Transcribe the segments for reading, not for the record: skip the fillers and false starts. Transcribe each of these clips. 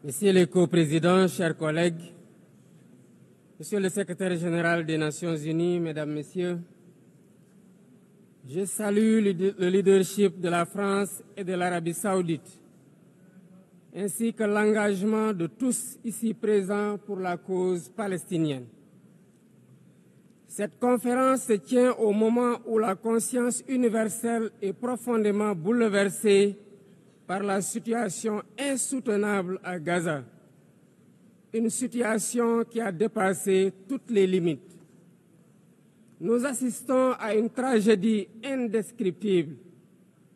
Monsieur le coprésident, chers collègues, Monsieur le secrétaire général des Nations Unies, Mesdames, Messieurs, je salue le leadership de la France et de l'Arabie Saoudite, ainsi que l'engagement de tous ici présents pour la cause palestinienne. Cette conférence se tient au moment où la conscience universelle est profondément bouleversée par la situation insoutenable à Gaza, une situation qui a dépassé toutes les limites. Nous assistons à une tragédie indescriptible,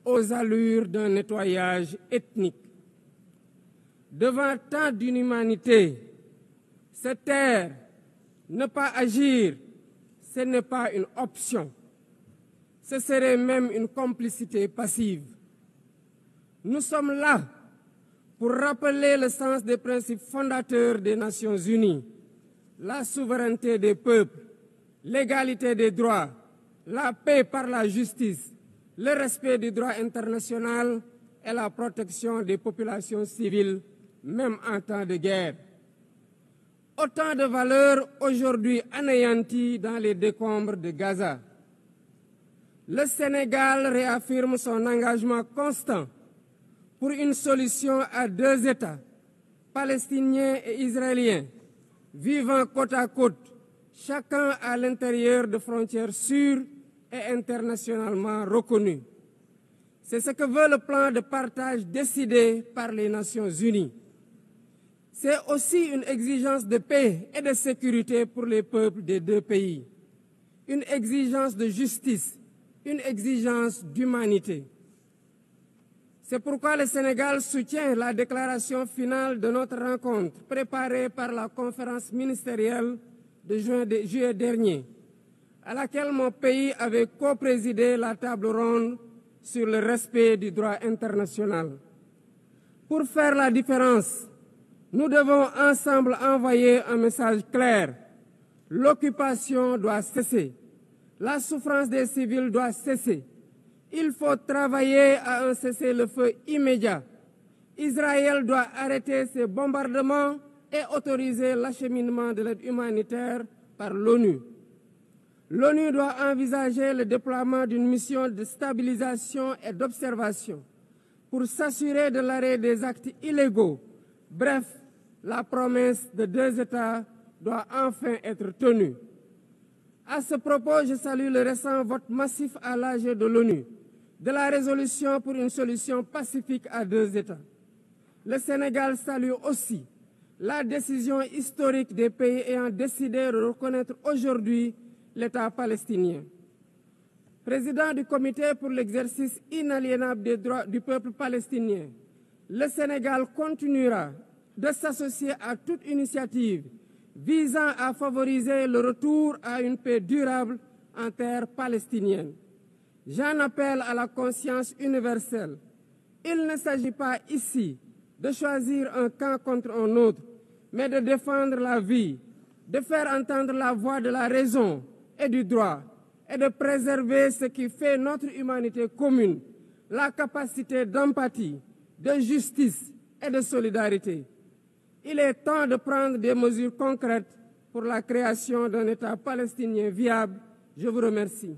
aux allures d'un nettoyage ethnique. Devant tant d'inhumanité, se taire, ne pas agir, ce n'est pas une option. Ce serait même une complicité passive. Nous sommes là pour rappeler le sens des principes fondateurs des Nations Unies, la souveraineté des peuples, l'égalité des droits, la paix par la justice, le respect du droit international et la protection des populations civiles, même en temps de guerre. Autant de valeurs aujourd'hui anéanties dans les décombres de Gaza. Le Sénégal réaffirme son engagement constant pour une solution à deux États, palestiniens et israéliens, vivant côte à côte, chacun à l'intérieur de frontières sûres et internationalement reconnues. C'est ce que veut le plan de partage décidé par les Nations Unies. C'est aussi une exigence de paix et de sécurité pour les peuples des deux pays, une exigence de justice, une exigence d'humanité. C'est pourquoi le Sénégal soutient la déclaration finale de notre rencontre préparée par la conférence ministérielle de juillet dernier, à laquelle mon pays avait coprésidé la table ronde sur le respect du droit international. Pour faire la différence, nous devons ensemble envoyer un message clair. L'occupation doit cesser. La souffrance des civils doit cesser. Il faut travailler à un cessez-le-feu immédiat. Israël doit arrêter ses bombardements et autoriser l'acheminement de l'aide humanitaire par l'ONU. L'ONU doit envisager le déploiement d'une mission de stabilisation et d'observation pour s'assurer de l'arrêt des actes illégaux. Bref, la promesse de deux États doit enfin être tenue. À ce propos, je salue le récent vote massif à l'AG de l'ONU de la résolution pour une solution pacifique à deux États. Le Sénégal salue aussi la décision historique des pays ayant décidé de reconnaître aujourd'hui l'État palestinien. Président du Comité pour l'exercice inaliénable des droits du peuple palestinien, le Sénégal continuera de s'associer à toute initiative visant à favoriser le retour à une paix durable en terre palestinienne. J'en appelle à la conscience universelle. Il ne s'agit pas ici de choisir un camp contre un autre, mais de défendre la vie, de faire entendre la voix de la raison et du droit, et de préserver ce qui fait notre humanité commune, la capacité d'empathie, de justice et de solidarité. Il est temps de prendre des mesures concrètes pour la création d'un État palestinien viable. Je vous remercie.